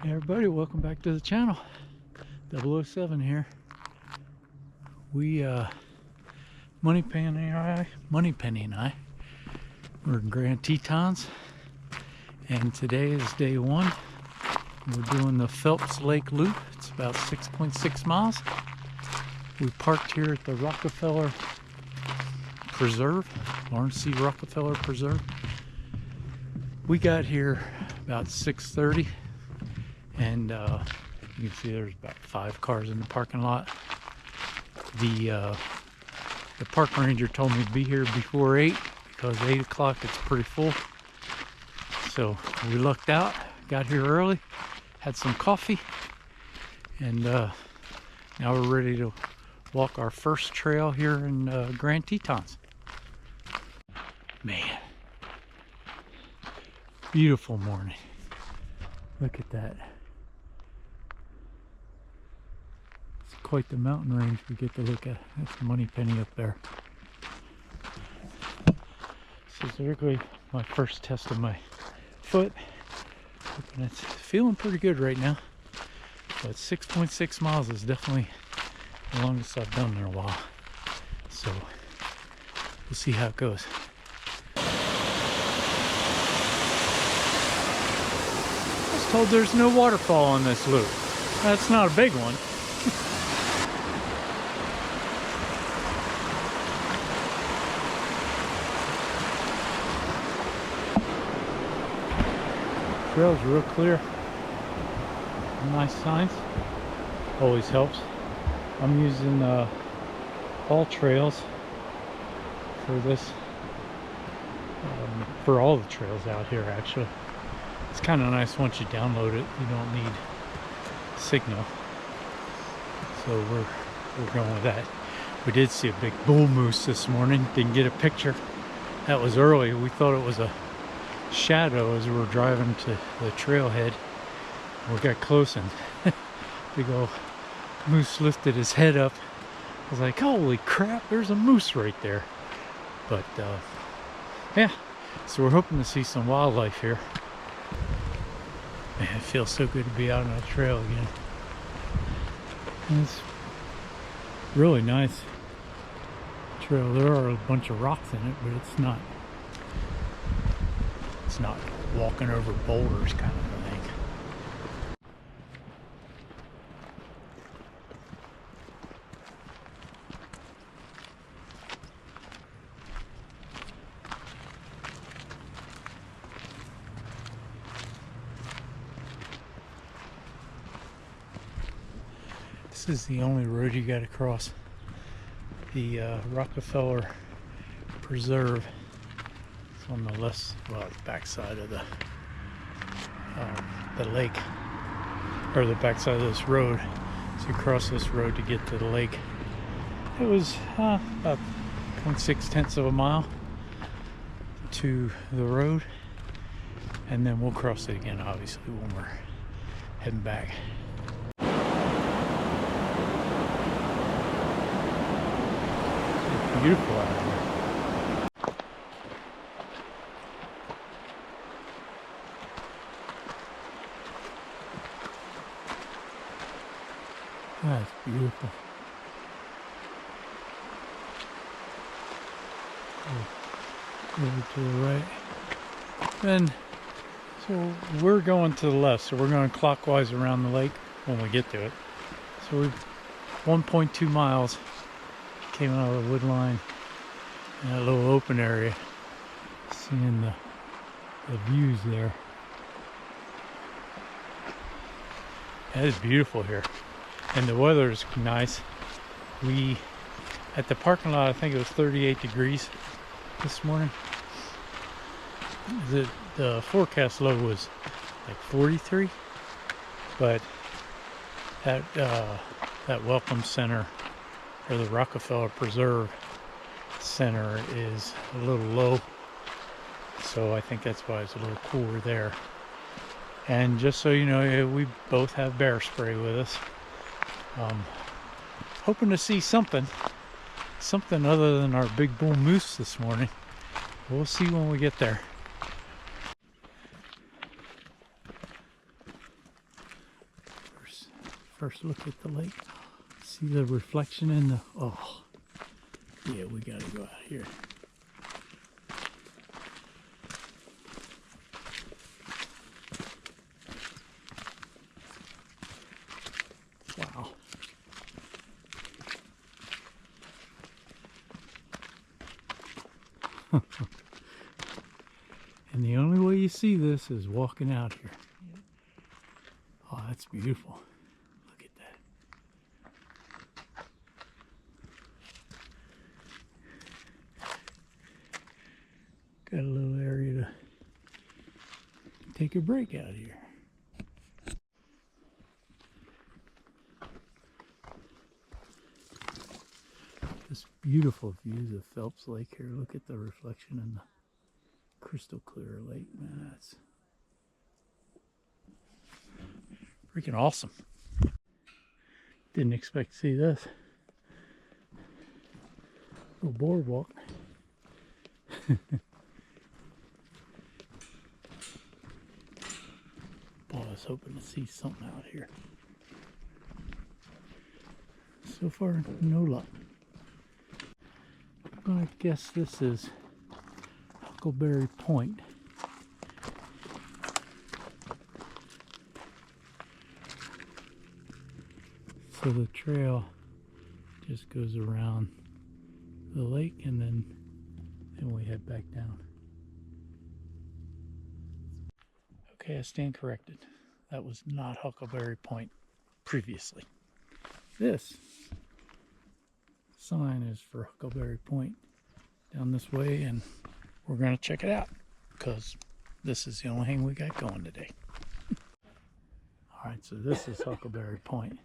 Hey everybody, welcome back to the channel. 007 here. We Moneypenny and I we're in Grand Tetons, and today is day one. We're doing the Phelps Lake Loop. It's about 6.6 miles. We parked here at the Rockefeller Preserve, Lawrence C. Rockefeller Preserve. We got here about 6:30, and you can see there's about 5 cars in the parking lot. The park ranger told me to be here before 8 because 8 o'clock it's pretty full. So we lucked out, got here early, had some coffee, and now we're ready to walk our first trail here in Grand Tetons. Man, beautiful morning. Look at that. It's quite the mountain range we get to look at. That's Moneypenny up there. This is literally my first test of my foot. And it's feeling pretty good right now. But 6.6 miles is definitely the longest I've done in a while. So we'll see how it goes. I was told there's no waterfall on this loop. That's not a big one. Trail's real clear. Nice signs. Always helps. I'm using all trails for this, for all the trails out here actually. It's kind of nice once you download it, you don't need signal. So we're going with that. We did see a big bull moose this morning. Didn't get a picture. That was early. We thought it was a shadow as we were driving to the trailhead. We got close and big old moose lifted his head up. I was like, holy crap, there's a moose right there. But yeah, so we're hoping to see some wildlife here. Man, it feels so good to be out on a trail again. And it's really nice trail. There are a bunch of rocks in it, but it's not walking over boulders kind of a thing. This is the only road you got to cross. The Rockefeller Preserve. It's on the left, well, the backside of the lake, or the backside of this road. So you cross this road to get to the lake. It was about 0.6 of a mile to the road, and then we'll cross it again, obviously, when we're heading back. It's beautiful out here. That's beautiful. Over to the right. And so we're going to the left, so we're going clockwise around the lake when we get to it. So we've 1.2 miles. Came out of the wood line in that little open area. Seeing the views there. That is beautiful here. And the weather is nice. We, at the parking lot, I think it was 38 degrees this morning. The forecast low was like 43, but that welcome center, or the Rockefeller Preserve Center, is a little low. So I think that's why it's a little cooler there. And just so you know, we both have bear spray with us. Hoping to see something other than our big bull moose this morning. We'll see when we get there. first look at the lake. See the reflection in the, oh, yeah, we gotta go out here. Wow. And the only way you see this is walking out here. Oh, that's beautiful. Look at that. Got a little area to take a break out here. This beautiful views of Phelps Lake here. Look at the reflection in the crystal clear lake, man. That's freaking awesome. Didn't expect to see this. Little boardwalk. Boy, I was hoping to see something out here. So far, no luck. I'm gonna guess this is Huckleberry Point. So the trail just goes around the lake and then we head back down. Okay, I stand corrected. That was not Huckleberry Point previously. This sign is for Huckleberry Point down this way, and we're going to check it out because this is the only thing we got going today. Alright, so this is Huckleberry Point.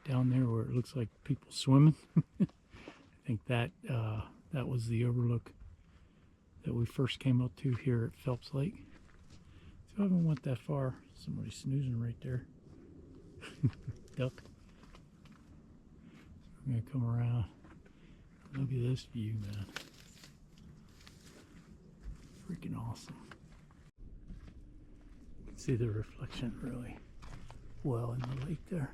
Down there where it looks like people swimming. I think that that was the overlook that we first came up to here at Phelps Lake. So I haven't went that far. Somebody's snoozing right there. Duck. I'm gonna come around. Look at this view, man. Freaking awesome. You can see the reflection really well in the lake there.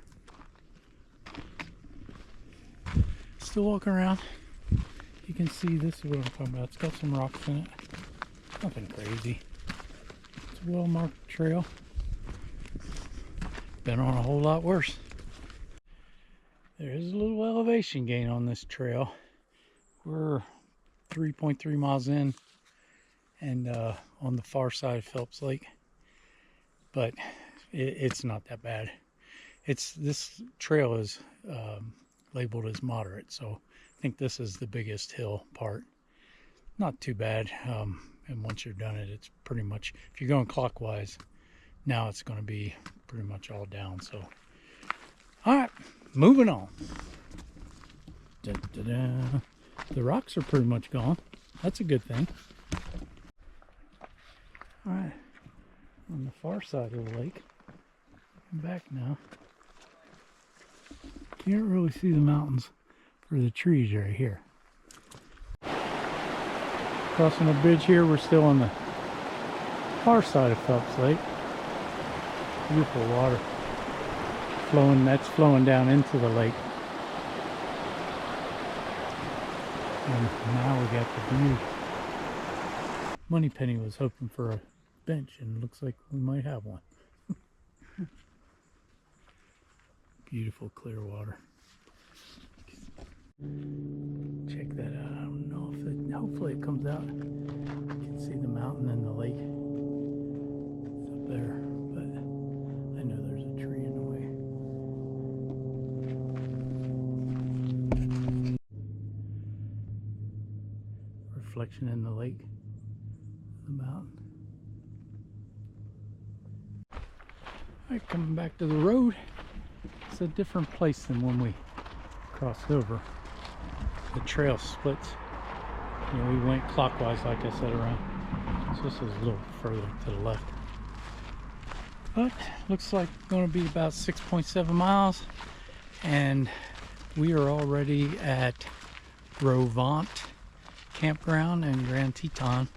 Still walking around. You can see this is what I'm talking about. It's got some rocks in it. Nothing crazy. It's a well-marked trail. Been on a whole lot worse. There is a little elevation gain on this trail. We're 3.3 miles in and on the far side of Phelps Lake, but it's not that bad. This trail is labeled as moderate, so I think this is the biggest hill part. Not too bad, and once you're done it's pretty much, if you're going clockwise, now it's going to be pretty much all down. So all right, moving on. Dun, dun, dun. The rocks are pretty much gone. That's a good thing. All right, on the far side of the lake. I'm back now. Can't really see the mountains for the trees right here. Crossing the bridge here, we're still on the far side of Phelps Lake. Beautiful water flowing, that's flowing down into the lake. And now we got the view. Moneypenny was hoping for a bench, and it looks like we might have one. Beautiful clear water. Check that out. I don't know if it, hopefully it comes out. You can see the mountain and the lake. It's up there, but I know there's a tree in the way. Reflection in the lake, the mountain. Alright, coming back to the road. It's a different place than when we crossed over. The trail splits. You know, we went clockwise, like I said, around. So this is a little further to the left. But looks like going to be about 6.7 miles, and we are already at Campground and Grand Teton.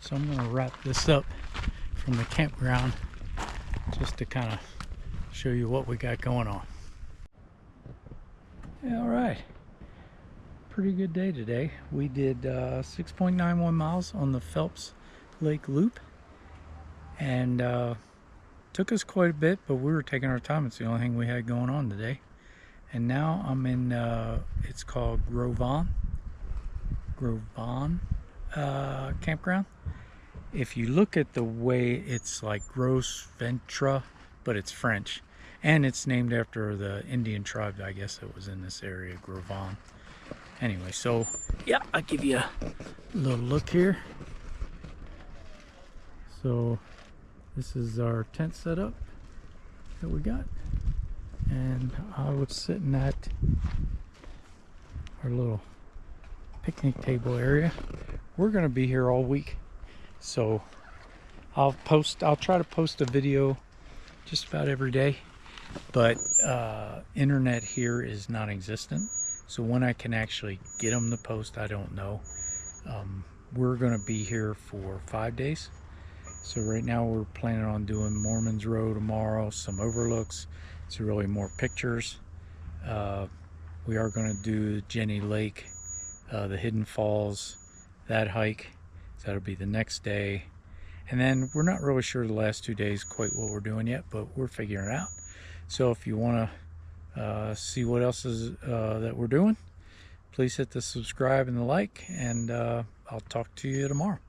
So I'm going to wrap this up from the campground just to kind of show you what we got going on. Yeah, all right, pretty good day today. We did 6.91 miles on the Phelps Lake Loop, and took us quite a bit, but we were taking our time. It's the only thing we had going on today. And now I'm in it's called Grovan campground. If you look at the way, it's like Gros Ventre, but it's French, and it's named after the Indian tribe, I guess, that was in this area, Grovan. Anyway, so yeah, I'll give you a little look here. So this is our tent setup that we got, and I was sitting at our little picnic table area. We're gonna be here all week, so I'll try to post a video just about every day, but internet here is non-existent, so when I can actually get them to post, I don't know. We're gonna be here for 5 days. So right now we're planning on doing Mormon's Row tomorrow, some overlooks, so really more pictures. We are going to do Jenny Lake, the Hidden Falls, that hike. So that'll be the next day. And then we're not really sure the last 2 days quite what we're doing yet, but we're figuring it out. So if you want to see what else is that we're doing, please hit the subscribe and the like, and I'll talk to you tomorrow.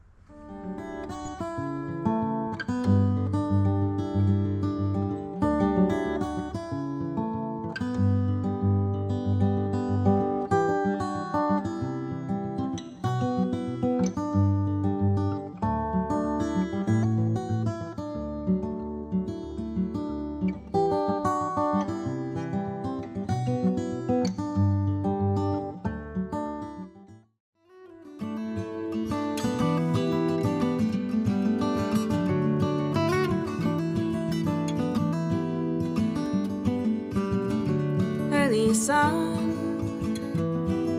Sun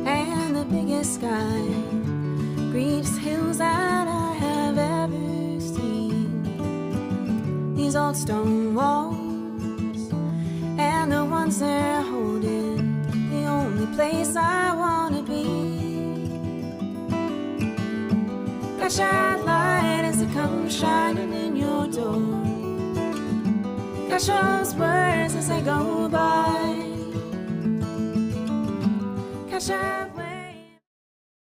and the biggest sky, greenest hills that I have ever seen. These old stone walls and the ones they're holding, the only place I wanna be. Catch that light as it comes shining in your door. Catch those words as they go by. Catch up.